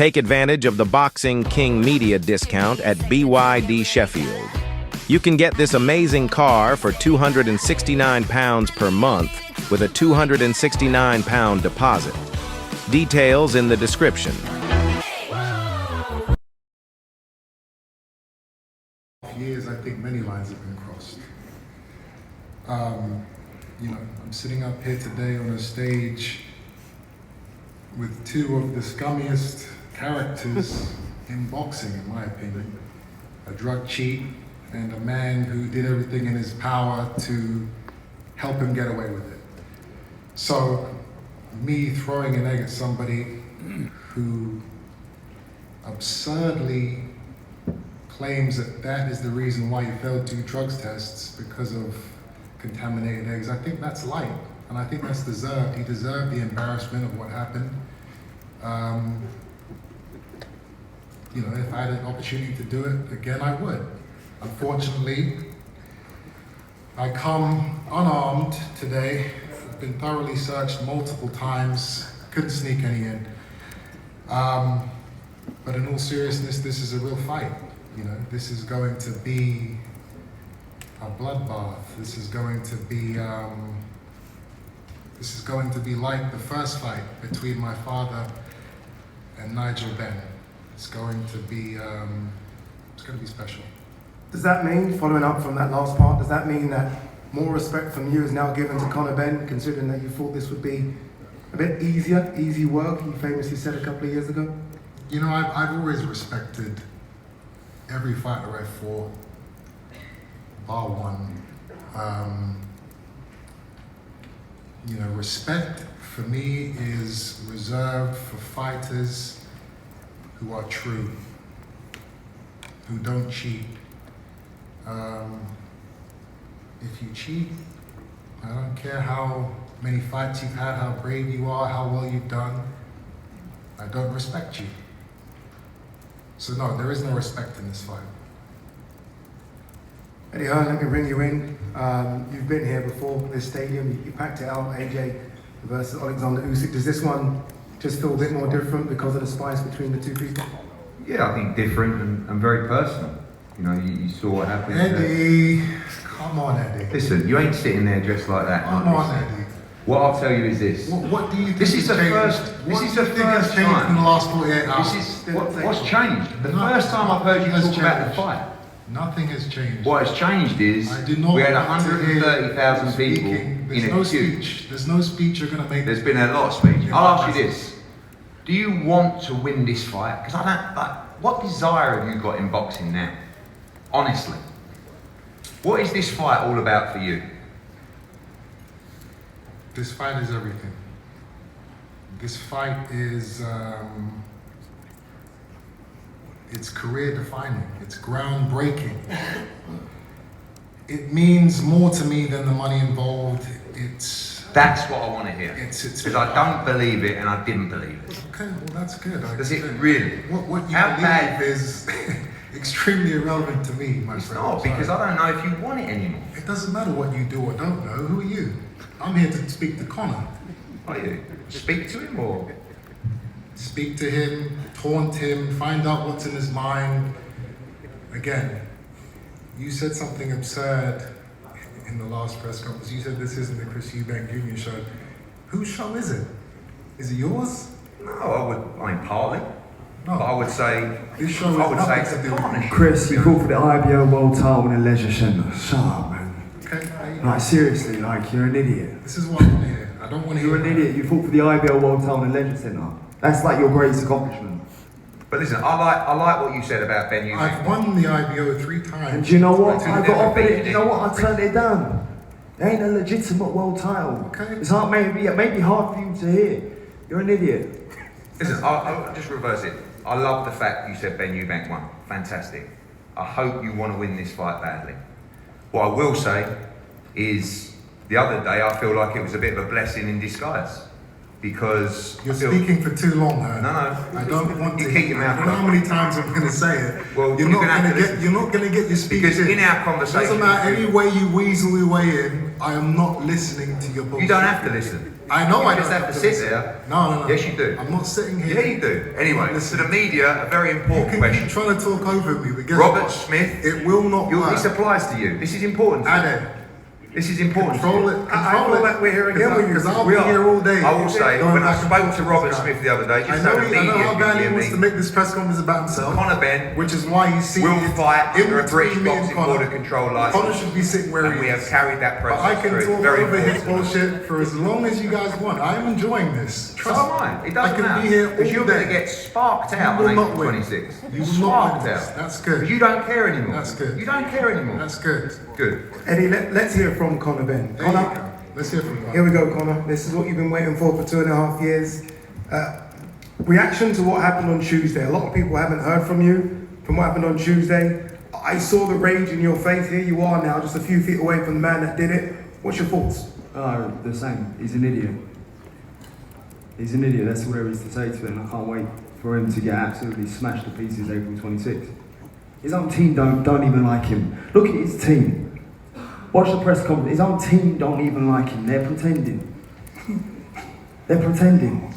Take advantage of the Boxing King Media discount at BYD Sheffield. You can get this amazing car for £269 per month with a £269 deposit. Details in the description. Years, I think many lines have been crossed. I'm sitting up here today on a stage with two of the scummiest characters in boxing, in my opinion. A drug cheat and a man who did everything in his power to help him get away with it. So, me throwing an egg at somebody who absurdly claims that that is the reason why you failed 2 drugs tests because of contaminated eggs, I think that's light, and I think that's deserved. He deserved the embarrassment of what happened. If I had an opportunity to do it again, I would. Unfortunately, I come unarmed today. I've been thoroughly searched multiple times, couldn't sneak any in. But in all seriousness, this is a real fight. This is going to be a bloodbath. This is going to be like the first fight between my father and Nigel Benn. It's going to be special. Does that mean, following up from that last part, does that mean that more respect from you is now given to Conor Benn, considering that you thought this would be a bit easy work, you famously said a couple of years ago? I've always respected every fighter I fought, bar one. Respect for me is reserved for fighters who are true, who don't cheat. If you cheat, I don't care how many fights you've had, how brave you are, how well you've done, I don't respect you. So no, there is no respect in this fight. Eddie Hearn, let me bring you in. You've been here before, this stadium, you packed it out, AJ versus Alexander Usyk. Does this one just feel a bit more different because of the spice between the two people? Yeah, I think different and very personal. You saw what happened. Eddie, come on, Eddie. Listen, you ain't sitting there dressed like that. Come on, Eddie. What I'll tell you is this. What do you think This is the first time in the time. last 48 hours? What's changed? The first time I've heard you talk about the fight. Nothing has changed. What has changed is I do not we had want to hear 130,000 people There's in no a queue. speech. There's no speech you're going to make. There's been a lot of speech. I'll ask you this. Do you want to win this fight? Because what desire have you got in boxing now? Honestly. What is this fight all about for you? This fight is everything. This fight is, it's career defining. It's groundbreaking. It means more to me than the money involved. That's what I want to hear. Because I don't believe it and I didn't believe it. Okay, well that's good. Does it really? What you How believe bad is extremely irrelevant to me, my It's friend. not, because I don't know if you want it anymore. It doesn't matter what you do or don't know. Who are you? I'm here to speak to Conor. Are you? Speak to him or? Speak to him, taunt him, find out what's in his mind. Again, you said something absurd in the last press conference. You said this isn't the Chris Eubank Jr. show. Whose show is it? Is it yours? No, partly. No. But I would say, This show has nothing to do with partnership. Chris, you fought for the IBO World title in a leisure centre. Shut up, man. Okay, Like, seriously, you're an idiot. this is what I want to hear. I don't want to hear. You're an idiot. You fought for the IBO World title in a leisure centre. That's like your greatest accomplishment. But listen, I like what you said about Ben Eubank. I've won the IBO 3 times. And do you know what? I got never offered beat it. You know what? I turned it down. It ain't a legitimate world title. Okay. It's hard, maybe hard for you to hear. You're an idiot. Listen, I'll just reverse it. I love the fact you said Ben Eubank won. Fantastic. I hope you want to win this fight badly. What I will say is, the other day I feel like it was a bit of a blessing in disguise. Because You're speaking for too long, man. No. I don't want You to. keep your mouth I don't know how many times I'm going to say it. Well, you're not going to get your speech Because in. in our conversation, Doesn't matter any way you weasel your way in. I am not listening to your bullshit. you don't have to listen. I know You I just don't have to listen. sit there. No. Yes, you do. I'm not sitting here. Yeah, you do. Anyway, to the media, a very You important can question. keep trying to talk over me, but guess Robert what? Smith, It will not work. this applies to you. This is important. to you. Adam, This is important. control it. I feel like we're here again with you. Because I'll We be are. here all day. I will say, Going when I back and spoke forth to with Robert this guy. Smith the other day, I just know, so the I know media how can badly he hear wants to me, make this press conference about himself. Conor Benn Which is why you see will fight in under a British between me and boxing Conor. border control Conor license. should be sitting where And he we have is. carried that But I process can through. talk It's very over his important. bullshit for as long as you guys want. I'm enjoying this. So Trust am I. It doesn't I can matter. be here all Because you're going to day. get sparked out You will on not April win. 26. You will not Sparked win out. this. That's good. Because you don't care anymore. That's good. You don't care anymore. That's good. Good. Eddie, let's hear from Conor Benn. There you Conor, go. Let's hear from here Conor. we go, Conor. This is what you've been waiting for 2.5 years. Reaction to what happened on Tuesday. A lot of people haven't heard from you from what happened on Tuesday. I saw the rage in your face. Here you are now, just a few feet away from the man that did it. What's your thoughts? Oh, the same. He's an idiot. He's an idiot. That's all there is to say to him. I can't wait for him to get absolutely smashed to pieces April 26th. His own team don't even like him. Look at his team. Watch the press conference. His own team don't even like him. They're pretending. They're pretending.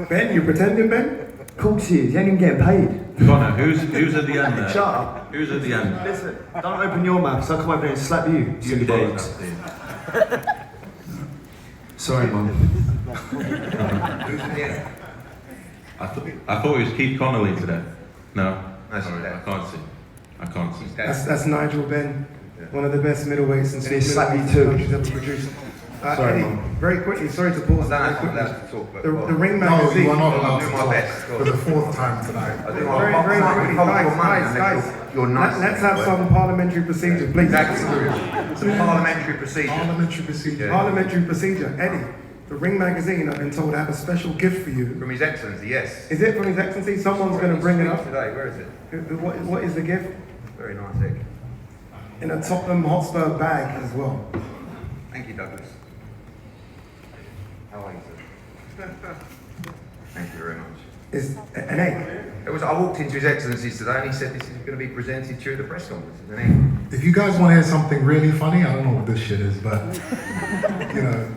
Ben, you pretending, Ben? Of course he is. He ain't even getting paid. Connor, who's at the end there? Shut up. Who's at the end? Listen, don't open your mouth, so I'll come over there and slap you. You Silly did. bollocks. Sorry, Mum. I thought it was Keith Connolly today. No, That's sorry, his I dad. can't see. I can't see. That's Nigel Ben, one of the best middleweights and And he's slappy middleweights too. the country's ever produced. Sorry, Eddie, Mum. very quickly, sorry to I pause. don't know Very if I'm quickly. allowed to talk, but The well, Ring No, magazine. you are not I'll allowed do to my talk best. for the fourth time tonight. I do my Very, very I quickly, hold your guys, money guys. unless you're nice. Let's have some parliamentary procedure, please. Exactly. Some parliamentary procedure. Parliamentary procedure. Parliamentary procedure. Eddie, the Ring magazine, I've been told, I have a special gift for you. From His Excellency, yes. Is it from His Excellency? Someone's going to bring it up. Today, where is it? What is the gift? Very nice egg. In a Tottenham Hotspur bag as well. Thank you, Douglas. How are you, sir? Thank you very much. It's an egg. I walked into His Excellency's today and he said this is going to be presented during the press conference. It's an egg. If you guys want to hear something really funny, I don't know what this shit is, but you know,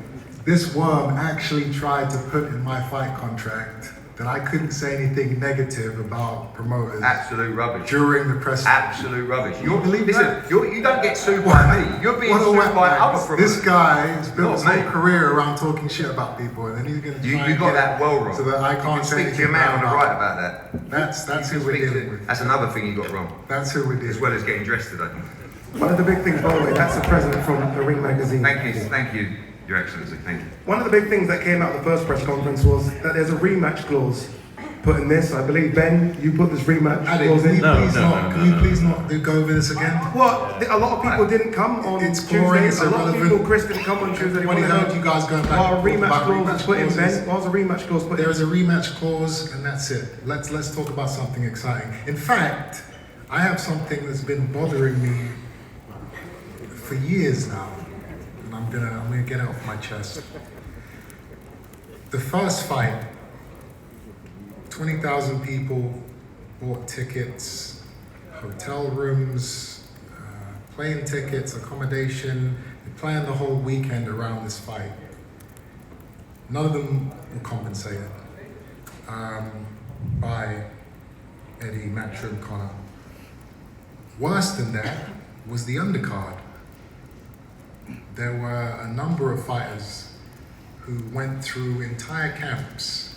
this worm actually tried to put in my fight contract that I couldn't say anything negative about promoters Absolute rubbish. during the press. Absolute rubbish. You believe listen, that? you don't get sued by me. You're being What a sued wet by bag. other promoters. This guy has built his Not whole me. career around talking shit about people, and then he's going to You got that well wrong. so that I You can't say speak to anything your man on the bad right about that. That's who we're Speak to- dealing with. That's another thing you got wrong, That's who we're as dealing well with. as getting dressed today. One of the big things, by the way, that's a present from the Ring magazine. Thank you, Your Excellency. Thank you. One of the big things that came out of the first press conference was that there's a rematch clause put in this. I believe, Ben, you put this rematch Adi, clause can you in. No, please no, not? no, Can no, you no. please not go over this again? Well, a lot of people didn't come on It's Tuesday. boring, it's A lot of irrelevant. people, Chris, didn't come on Tuesday. They Everybody wanna heard know you guys going back why a and forth rematch about clause was rematch put in, clauses. Ben. Why was a rematch clause put in? There is a rematch clause, and that's it. Let's talk about something exciting. In fact, I have something that's been bothering me for years now, and I'm gonna get it off my chest. The first fight, 20,000 people bought tickets, hotel rooms, plane tickets, accommodation. They planned the whole weekend around this fight. None of them were compensated by Eddie, Matchroom, Conor. Worse than that was the undercard. There were a number of fighters who went through entire camps,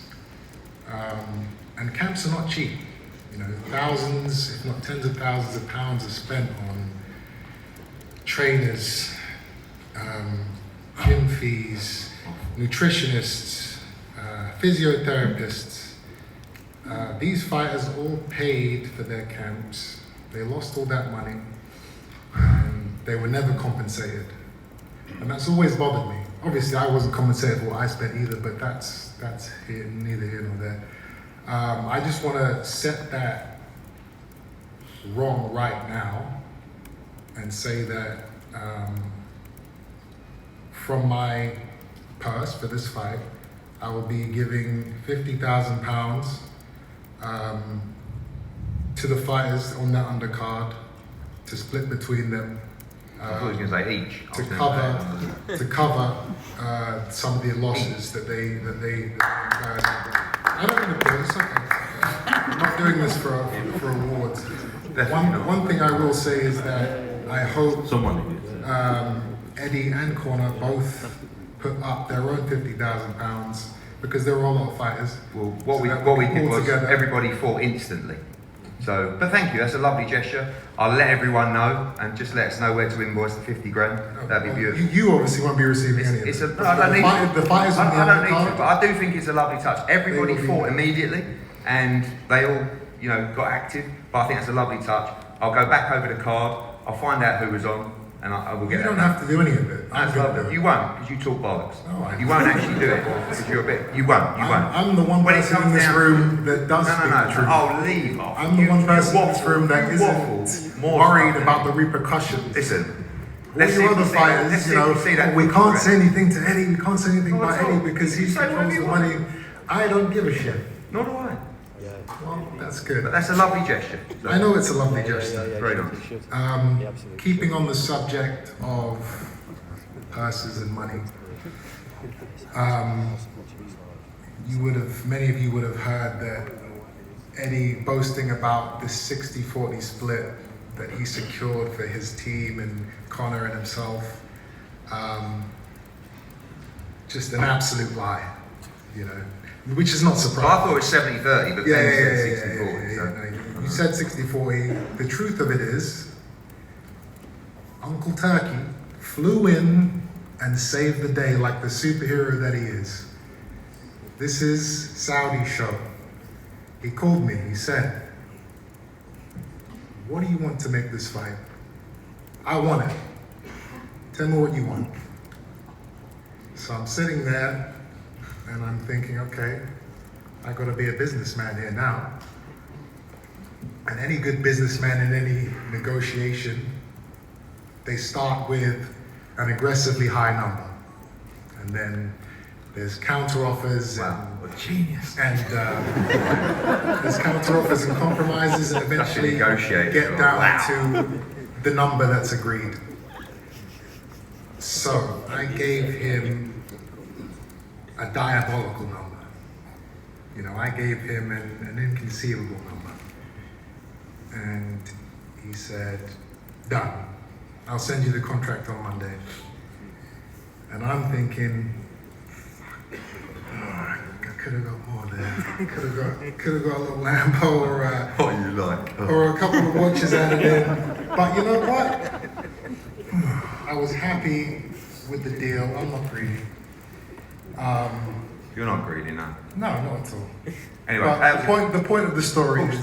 and camps are not cheap. You know, thousands, if not tens of thousands of pounds are spent on trainers, gym fees, nutritionists, physiotherapists. These fighters all paid for their camps. They lost all that money, and they were never compensated. And that's always bothered me. Obviously, I wasn't compensated for what I spent either, but that's neither here nor there. I just want to set that wrong right now and say that from my purse for this fight, I will be giving £50,000 to the fighters on that undercard to split between them. I thought he was going to say each. to cover some of the losses that they I don't want to do this. I'm not doing this for awards. One thing I will say is that I hope Eddie and Conor both put up their own £50,000 because there were a lot of fighters. Well, what we did was everybody fought instantly. So, but thank you, that's a lovely gesture. I'll let everyone know and just let us know where to invoice the 50 grand. That'd be beautiful. You obviously won't be receiving any of it. I don't need to. The fighters on the I don't need undercard, to, but I do think it's a lovely touch. Everybody fought immediately and they all, got active. But I think it's a lovely touch. I'll go back over the card, I'll find out who was on, and I will get You don't have to do any of it. That's lovely. You won't, because you talk bollocks. No, you won't actually do it, because you're a bit... You won't. I'm the one person in this room that does speak the truth. Oh, leave off. I'm the one person in this room that isn't worried about the repercussions. Listen, all your other fighters, we can't say anything to Eddie, we can't say anything about Eddie because he controls the money. I don't give a shit. Nor do I. Well, that's good. But that's a lovely gesture. I know it's a lovely gesture. Very nice. Keeping on the subject of purses and money, many of you would have heard that Eddie boasting about this 60-40 split that he secured for his team and Conor and himself. Just an absolute lie, which is not surprising. I thought it was 70-30, but then you said 60-40. You said 60-40. The truth of it is, Uncle Turkey flew in and saved the day like the superhero that he is. This is Saudi's show. He called me, he said, "What do you want to make this fight?" "I want it. Tell me what you want." So I'm sitting there and I'm thinking, okay, I gotta be a businessman here now. And any good businessman in any negotiation, they start with an aggressively high number. And then there's counter offers genius. and there's counter offers and compromises and eventually get down to the number that's agreed. So I gave him a diabolical number. I gave him an inconceivable number. And he said, "Done. I'll send you the contract on Monday." And I'm thinking, I could have got more there. Could have got a little Lambo or a couple of watches out of him. But you know what? I was happy with the deal. I'm not greedy. You're not greedy, no. No, not at all. Anyway, but the point of the story is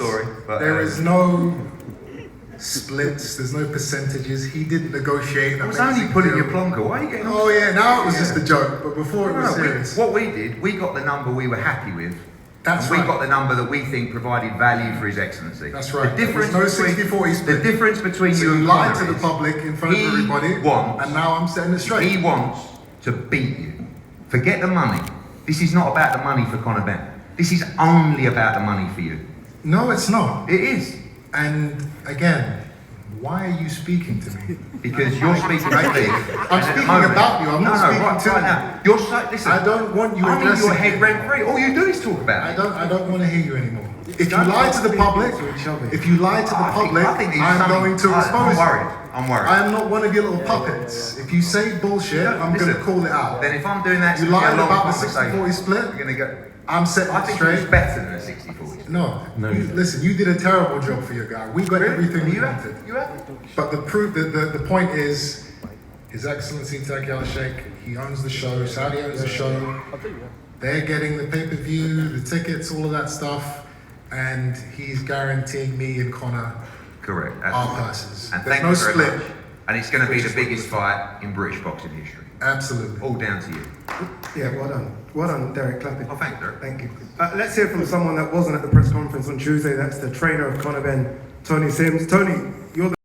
there is no splits, there's no percentages. He didn't negotiate. I was only pulling your plonker. Why are you getting on? Oh yeah, now it was just a joke, but before it was serious. What we did, we got the number we were happy with. That's and right. We got the number that we think provided value for His Excellency. That's right. The difference no 60-40 split. The difference between so you and lied Conor to the public in front of everybody, and now I'm setting it straight. He wants to beat you. Forget the money. This is not about the money for Conor Benn. This is only about the money for you. No, it's not. It is. And again, why are you speaking to me? Because you're speaking to me. I'm speaking about you. I'm not speaking to you. Now. You're listen. I don't want you I'm in addressing your head rent free. All you do is talk about it. I don't want to hear you anymore. If you lie to the public, I'm going to expose you. I'm worried. I'm not one of your little puppets. If you say bullshit, I'm going to call it out. Then if I'm doing that, you lied about the 60-40 split. You're going to go. I'm setting it straight. I think it's better than a 60-40. No. Listen, you did a terrible job for your guy. We got everything we wanted. You have. But the point is, His Excellency Turki Al-Sheikh, he owns the show, Saudi owns the show. They're getting the pay-per-view, the tickets, all of that stuff, and he's guaranteeing me and Conor our purses. And there's no split. And it's going to be the biggest fight in British boxing history. Absolutely. All down to you. Yeah, well done. Well done, Derek. Clapping. Oh, thanks, Derek. Thank you. Let's hear from someone that wasn't at the press conference on Tuesday. That's the trainer of Conor Benn, Tony Sims. Tony, you're the